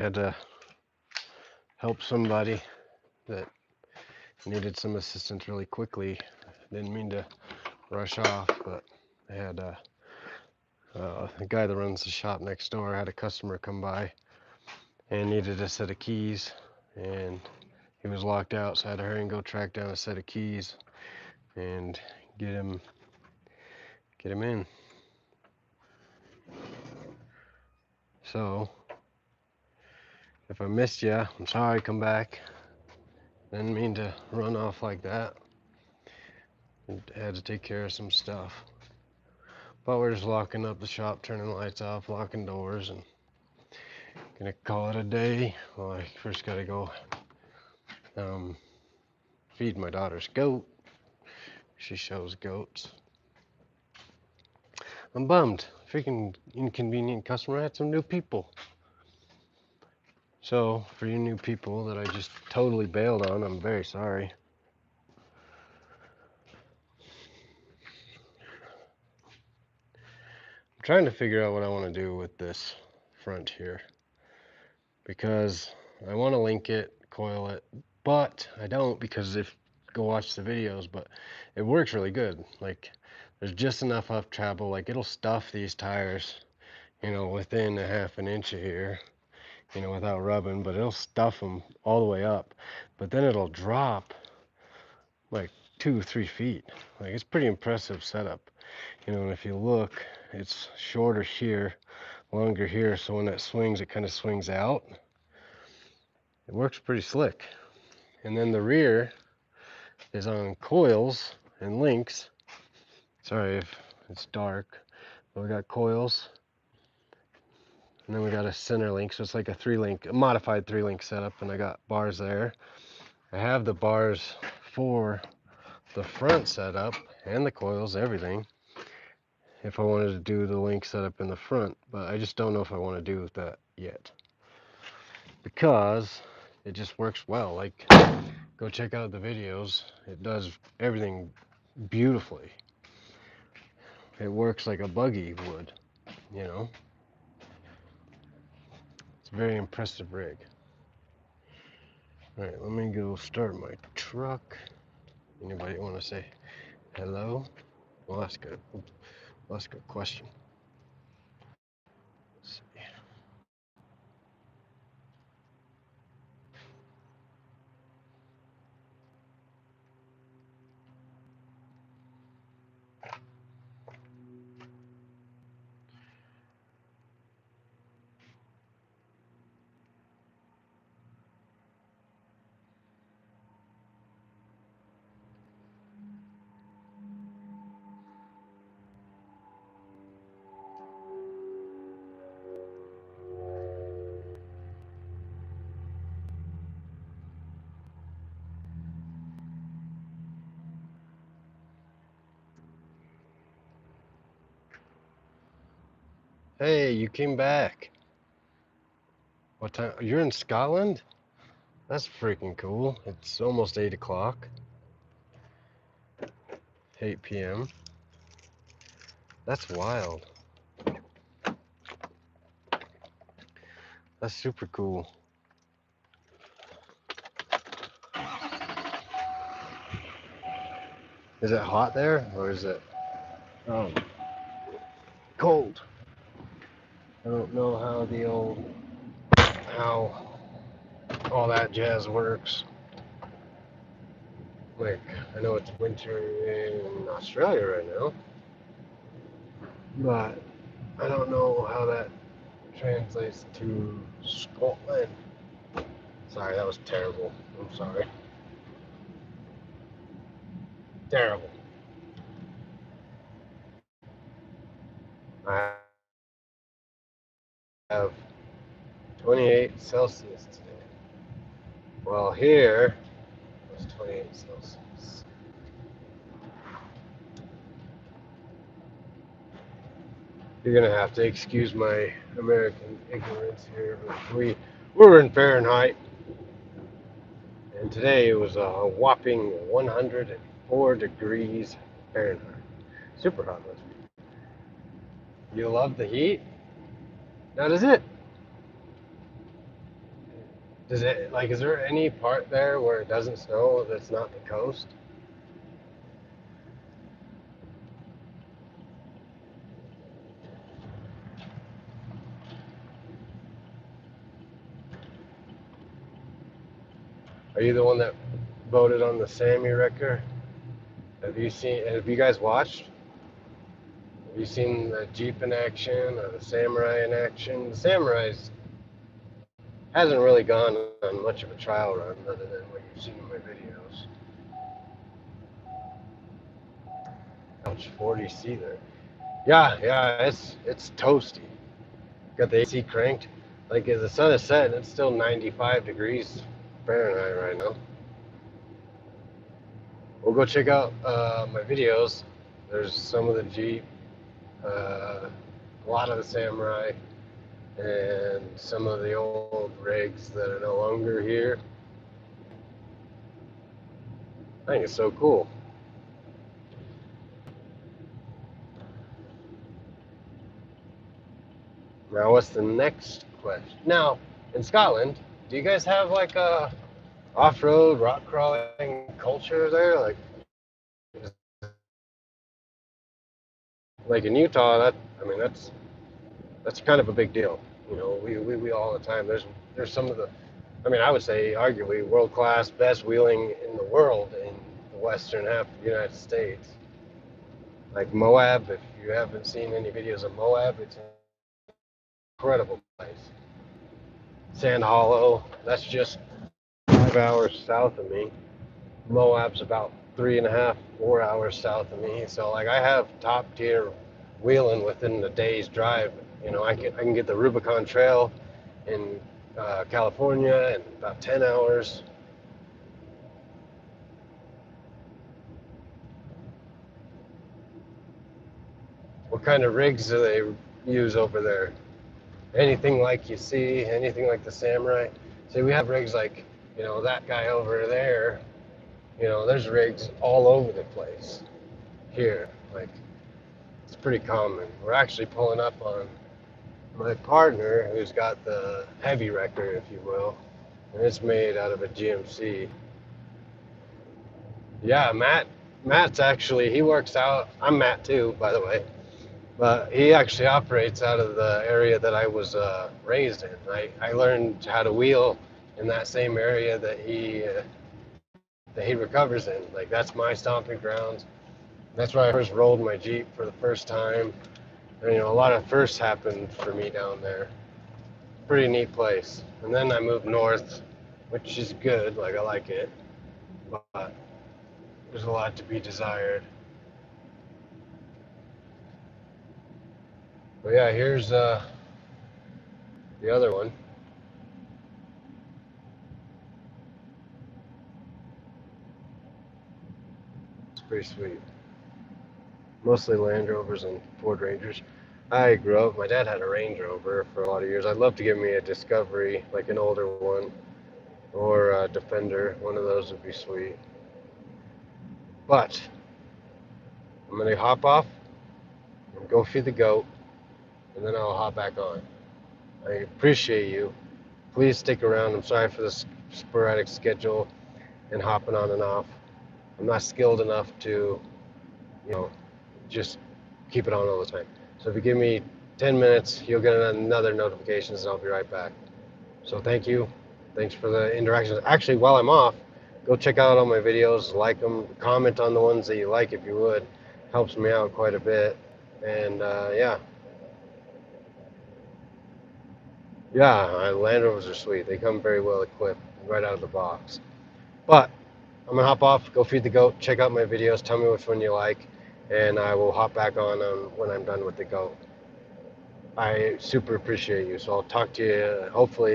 had to help somebody that needed some assistance really quickly. Didn't mean to rush off, but I had the guy that runs the shop next door had a customer come by and needed a set of keys, and he was locked out, so I had to hurry and go track down a set of keys and get him in. So if I missed you, I'm sorry. Come back. Didn't mean to run off like that. I had to take care of some stuff. But we're just locking up the shop, turning the lights off, locking doors, and gonna call it a day. Well, I first gotta go feed my daughter's goat. She shows goats. I'm bummed. Freaking inconvenient customer. I had some new people. So, for you new people that I just totally bailed on, I'm very sorry. I'm trying to figure out what I want to do with this front here, because I want to link it, coil it, but I don't, because if go watch the videos, but it works really good. Like, there's just enough up travel, like it'll stuff these tires, within a half an inch of here, without rubbing, but it'll stuff them all the way up, but then it'll drop like 2 or 3 feet. Like, it's pretty impressive setup, and if you look, it's shorter here, longer here, so when that swings, it kind of swings out. It works pretty slick. And then the rear is on coils and links. Sorry if it's dark, but we got coils, and then we got a center link, so it's like a modified 3-link setup, and I got bars there. I have the bars for the front setup and the coils, everything, if I wanted to do the link setup in the front, but I just don't know if I want to do that yet, because it just works well. Like, go check out the videos. It does everything beautifully. It works like a buggy would, you know. It's a very impressive rig. All right, let me go start my truck. Anybody want to say hello? We'll ask a question. Let's see. Hey, you came back. What time? You're in Scotland? That's freaking cool. It's almost 8 o'clock. 8 p.m. That's wild. That's super cool. Is it hot there, or is it cold? I don't know how all that jazz works. Like, I know it's winter in Australia right now, but I don't know how that translates to Scotland. Sorry, that was terrible. I'm sorry. Terrible. I have 28 Celsius today. Well, here it was 28 Celsius. You're gonna have to excuse my American ignorance here, but we're in Fahrenheit, and today it was a whopping 104 degrees Fahrenheit. Super hot. You love the heat? That is it. Does it, like, is there any part there where it doesn't snow that's not the coast? Are you the one that voted on the Sammy Wrecker? Have you guys watched? Have you seen the Jeep in action or the Samurai in action? The Samurai's hasn't really gone on much of a trial run other than what you've seen in my videos. Ouch, 40C there. Yeah, it's toasty. Got the AC cranked. Like as the sun is setting, it's still 95 degrees Fahrenheit right now. We'll go check out my videos. There's some of the Jeep, a lot of the Samurai, and some of the old rigs that are no longer here. I think it's so cool. Now, what's the next question? Now, in Scotland, do you guys have like a off-road rock crawling culture there? Like in Utah, I mean that's kind of a big deal. You know, we all the time. There's some of the, I mean, I would say arguably world-class, best wheeling in the world in the western half of the United States. Like Moab, if you haven't seen any videos of Moab, it's an incredible place. Sand Hollow, that's just 5 hours south of me. Moab's about 3.5, 4 hours south of me. So like I have top tier wheeling within the day's drive. You know, I can get the Rubicon Trail in California in about 10 hours. What kind of rigs do they use over there? Anything like you see, anything like the Samurai? See, we have rigs like, you know, that guy over there. You know, there's rigs all over the place here. Like, it's pretty common. We're actually pulling up on my partner who's got the heavy wrecker, if you will, and it's made out of a GMC. Yeah, Matt's actually, he works out. I'm Matt too, by the way, but he actually operates out of the area that I was raised in. I learned how to wheel in that same area that he recovers in. Like that's my stomping grounds. That's where I first rolled my Jeep for the first time. And, you know, a lot of firsts happened for me down there. Pretty neat place. And then I moved north, which is good. Like I like it, but there's a lot to be desired. But yeah, here's the other one. It's pretty sweet. Mostly Land Rovers and Ford Rangers. I grew up, my dad had a Range Rover for a lot of years. I'd love to give me a Discovery, like an older one, or a Defender. One of those would be sweet. But I'm going to hop off and go feed the goat, and then I'll hop back on. I appreciate you. Please stick around. I'm sorry for this sporadic schedule and hopping on and off. I'm not skilled enough to, you know, just keep it on all the time. So if you give me 10 minutes, you'll get another notification and I'll be right back. So thank you. Thanks for the interactions. Actually, while I'm off, go check out all my videos, like them, comment on the ones that you like if you would. Helps me out quite a bit. And yeah. Yeah, Land Rovers are sweet. They come very well equipped right out of the box. But I'm gonna hop off, go feed the goat, check out my videos, tell me which one you like, and I will hop back on when I'm done with the goat. I super appreciate you, so I'll talk to you hopefully